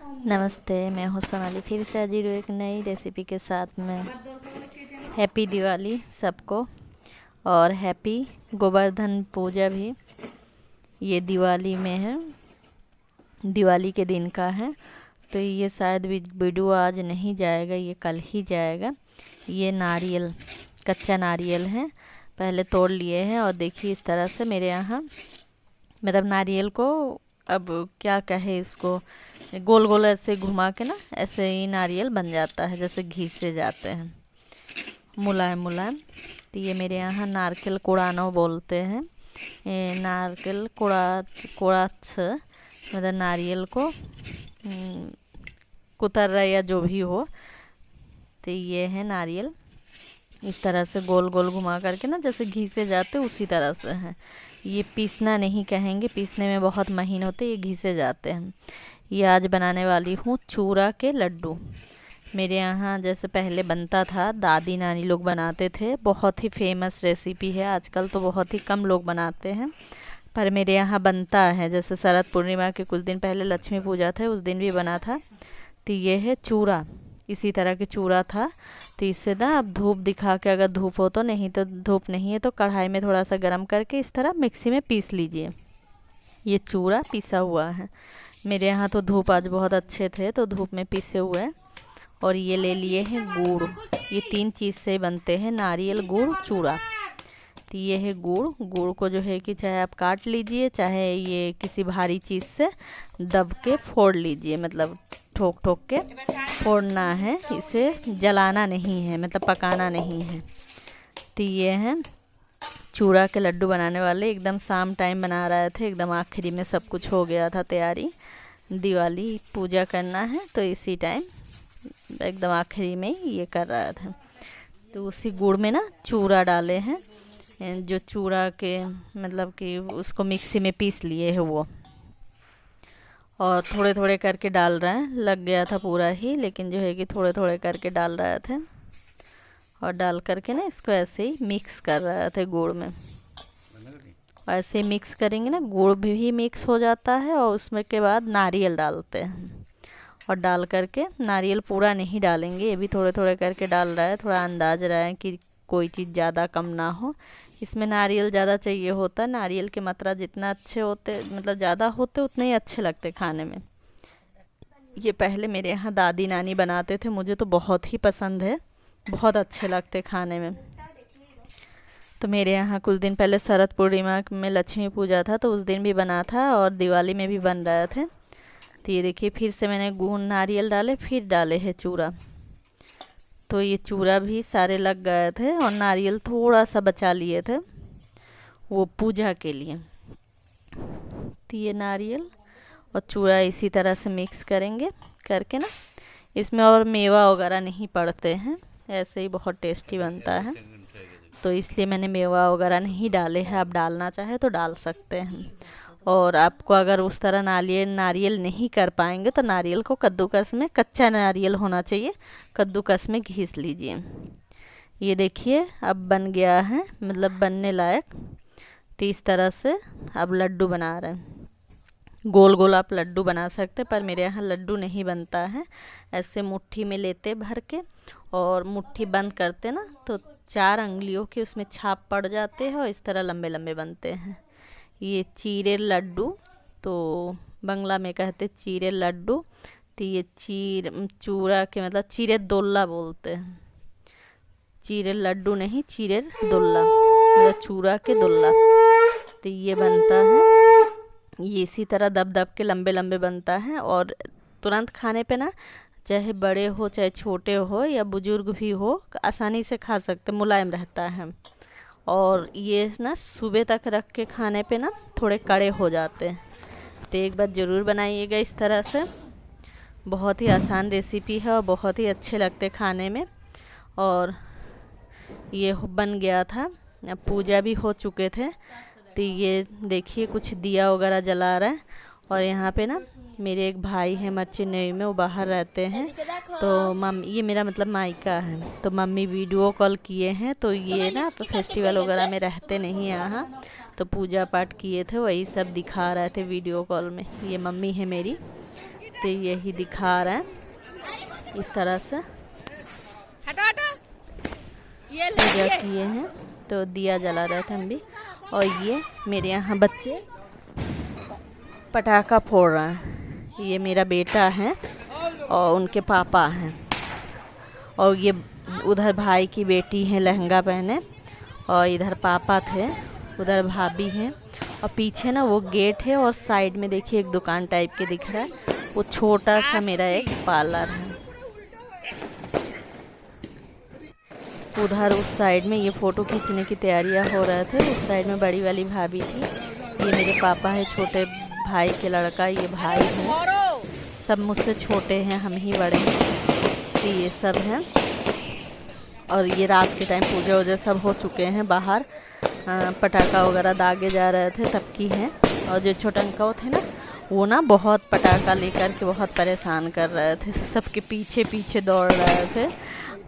नमस्ते, मैं हूँ सोनाली, फिर से हाजिर हूँ एक नई रेसिपी के साथ में। हैप्पी दिवाली सबको और हैप्पी गोवर्धन पूजा भी। ये दिवाली में है, दिवाली के दिन का है, तो ये शायद वीडियो आज नहीं जाएगा, ये कल ही जाएगा। ये नारियल, कच्चा नारियल है, पहले तोड़ लिए हैं और देखिए इस तरह से मेरे यहाँ मतलब नारियल को अब क्या कहे इसको, गोल गोल ऐसे घुमा के ना ऐसे ही नारियल बन जाता है, जैसे घी से जाते हैं, मुलायम मुलायम। तो ये मेरे यहाँ नारकेल कुड़ानो बोलते हैं। नारकेल कुड़ाछ मतलब नारियल को कुतर रहा या जो भी हो। तो ये है नारियल, इस तरह से गोल गोल घुमा करके ना जैसे घी से जाते उसी तरह से है। ये पीसना नहीं कहेंगे, पीसने में बहुत महीन होते, ये घी से जाते हैं। ये आज बनाने वाली हूँ चूरा के लड्डू। मेरे यहाँ जैसे पहले बनता था, दादी नानी लोग बनाते थे, बहुत ही फेमस रेसिपी है। आजकल तो बहुत ही कम लोग बनाते हैं, पर मेरे यहाँ बनता है। जैसे शरद पूर्णिमा के कुछ दिन पहले लक्ष्मी पूजा था, उस दिन भी बना था। तो ये है चूरा, इसी तरह के चूरा था। तो इससे ना अब धूप दिखा के, अगर धूप हो तो, नहीं तो धूप नहीं है तो कढ़ाई में थोड़ा सा गर्म करके इस तरह मिक्सी में पीस लीजिए। ये चूरा पिसा हुआ है। मेरे यहाँ तो धूप आज बहुत अच्छे थे तो धूप में पीसे हुए हैं। और ये ले लिए हैं गुड़, ये 3 चीज़ से बनते हैं, नारियल, गुड़, चूरा। तो ये है गुड़। गुड़ को जो है कि चाहे आप काट लीजिए, चाहे ये किसी भारी चीज़ से दब के फोड़ लीजिए, मतलब ठोक ठोक के फोड़ना है, इसे जलाना नहीं है, मतलब पकाना नहीं है। तो ये है चूड़ा के लड्डू बनाने वाले। एकदम शाम टाइम बना रहे थे, एकदम आखिरी में सब कुछ हो गया था तैयारी, दिवाली पूजा करना है तो इसी टाइम एकदम आखिरी में ये कर रहा था। तो उसी गुड़ में ना चूड़ा डाले हैं, जो चूड़ा के मतलब कि उसको मिक्सी में पीस लिए है वो, और थोड़े थोड़े करके डाल रहे हैं। लग गया था पूरा ही, लेकिन जो है कि थोड़े थोड़े करके डाल रहे थे, और डाल करके ना इसको ऐसे ही मिक्स कर रहे थे गुड़ में। ऐसे ही मिक्स करेंगे ना, गुड़ भी मिक्स हो जाता है, और उसमें के बाद नारियल डालते हैं। और डाल करके, नारियल पूरा नहीं डालेंगे, ये भी थोड़े थोड़े करके डाल रहा है, थोड़ा अंदाज रहा है कि कोई चीज़ ज़्यादा कम ना हो। इसमें नारियल ज़्यादा चाहिए होता है, नारियल की मात्रा जितना अच्छे होते, मतलब ज़्यादा होते, उतने ही अच्छे लगते खाने में। ये पहले मेरे यहाँ दादी नानी बनाते थे, मुझे तो बहुत ही पसंद है, बहुत अच्छे लगते खाने में। तो मेरे यहाँ कुछ दिन पहले शरद पूर्णिमा में लक्ष्मी पूजा था, तो उस दिन भी बना था, और दिवाली में भी बन रहे थे। तो ये देखिए फिर से मैंने गुड़ नारियल डाले, फिर डाले है चूरा। तो ये चूरा भी सारे लग गए थे, और नारियल थोड़ा सा बचा लिए थे वो पूजा के लिए। तो ये नारियल और चूरा इसी तरह से मिक्स करेंगे करके ना, इसमें और मेवा वगैरह नहीं पड़ते हैं, ऐसे ही बहुत टेस्टी बनता है। तो इसलिए मैंने मेवा वगैरह नहीं डाले हैं, आप डालना चाहे तो डाल सकते हैं। और आपको अगर उस तरह नारियल नहीं कर पाएंगे तो नारियल को कद्दूकस में, कच्चा नारियल होना चाहिए, कद्दूकस में घिस लीजिए। ये देखिए अब बन गया है, मतलब बनने लायक। तो इस तरह से अब लड्डू बना रहे हैं। गोल गोल आप लड्डू बना सकते, पर मेरे यहाँ लड्डू नहीं बनता है। ऐसे मुट्ठी में लेते भर के, और मुट्ठी बंद करते ना तो 4 अंगुलियों के उसमें छाप पड़ जाते हैं, और इस तरह लंबे लंबे बनते हैं। ये चीरे लड्डू, तो बंगला में कहते चीरे लड्डू। तो ये चूड़ा के मतलब चीरे दोल्ला बोलते हैं, चीरे लड्डू नहीं, चीरे दोल्ला मतलब चूड़ा के दोल्ला। तो ये बनता है, ये इसी तरह दब दब के लंबे लंबे बनता है, और तुरंत खाने पे ना, चाहे बड़े हो चाहे छोटे हो या बुजुर्ग भी हो, आसानी से खा सकते, मुलायम रहता है। और ये ना सुबह तक रख के खाने पे ना थोड़े कड़े हो जाते हैं। तो एक बार ज़रूर बनाइएगा इस तरह से, बहुत ही आसान रेसिपी है और बहुत ही अच्छे लगते खाने में। और ये बन गया था, अब पूजा भी हो चुके थे। तो ये देखिए कुछ दिया वगैरह जला रहा है, और यहाँ पे ना मेरे एक भाई हैं मर्ची नेवी में, वो बाहर रहते हैं। तो ये मेरा मतलब मायका है, तो मम्मी वीडियो कॉल किए हैं। तो ये ना तो फेस्टिवल वगैरह में रहते नहीं यहाँ, तो पूजा पाठ किए थे, वही सब दिखा रहे थे वीडियो कॉल में। ये मम्मी है मेरी, तो यही दिखा रहे हैं इस तरह से पूजा किए हैं। तो दिया जला रहे थे हम भी। और ये मेरे यहाँ बच्चे पटाखा फोड़ रहे हैं। ये मेरा बेटा है और उनके पापा हैं। और ये उधर भाई की बेटी है लहंगा पहने, और इधर पापा थे, उधर भाभी हैं। और पीछे ना वो गेट है और साइड में देखिए एक दुकान टाइप के दिख रहा है, वो छोटा सा मेरा एक पार्लर है। उधर उस साइड में ये फ़ोटो खींचने की तैयारियां हो रहे थे। उस साइड में बड़ी वाली भाभी थी। ये मेरे पापा है, छोटे भाई के लड़का, ये भाई है, सब मुझसे छोटे हैं, हम ही बड़े हैं। तो ये सब हैं। और ये रात के टाइम पूजा वूजा सब हो चुके हैं। बाहर पटाखा वगैरह दागे जा रहे थे तब की हैं। और जो छोटा अंकल थे ना, वो ना बहुत पटाखा लेकर के बहुत परेशान कर रहे थे, सबके पीछे पीछे दौड़ रहे थे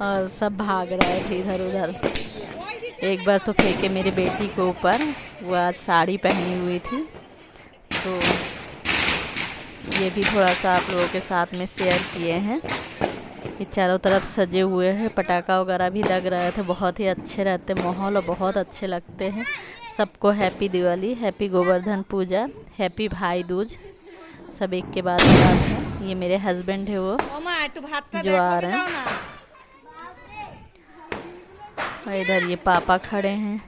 और सब भाग रहे थे इधर उधर। एक बार तो फेंके मेरी बेटी के ऊपर, वो आज साड़ी पहनी हुई थी। तो ये भी थोड़ा सा आप लोगों के साथ में शेयर किए हैं। ये चारों तरफ सजे हुए हैं, पटाखा वगैरह भी लग रहे थे, बहुत ही अच्छे रहते माहौल और बहुत अच्छे लगते हैं। सबको हैप्पी दिवाली, हैप्पी गोवर्धन पूजा, हैप्पी भाई दूज, सब एक के बाद है। ये मेरे हस्बैंड है वो जो आ रहे हैं। और इधर ये पापा खड़े हैं,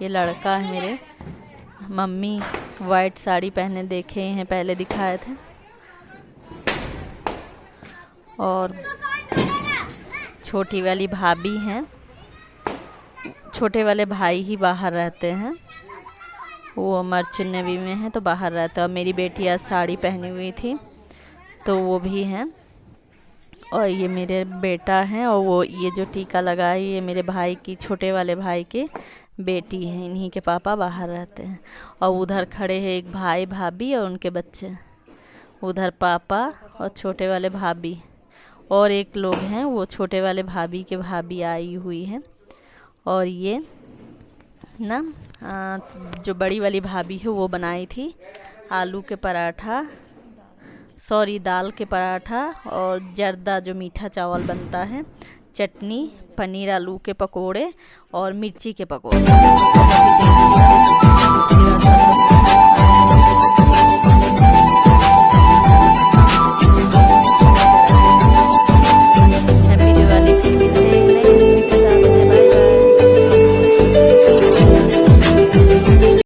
ये लड़का है मेरे। मम्मी वाइट साड़ी पहने देखे हैं, पहले दिखाए थे। और छोटी वाली भाभी हैं, छोटे वाले भाई ही बाहर रहते हैं, वो मर्चेंट नेवी में है तो बाहर रहता है। और मेरी बेटी आज साड़ी पहनी हुई थी तो वो भी हैं। और ये मेरे बेटा हैं, और वो ये जो टीका लगा है ये मेरे भाई की, छोटे वाले भाई की बेटी है, इन्हीं के पापा बाहर रहते हैं। और उधर खड़े हैं एक भाई भाभी और उनके बच्चे, उधर पापा और छोटे वाले भाभी, और एक लोग हैं वो छोटे वाले भाभी के भाभी आई हुई हैं। और ये ना जो बड़ी वाली भाभी है वो बनाई थी आलू के पराठा, सॉरी दाल के पराठा, और जर्दा जो मीठा चावल बनता है, चटनी, पनीर आलू के पकोड़े और मिर्ची के पकोड़े।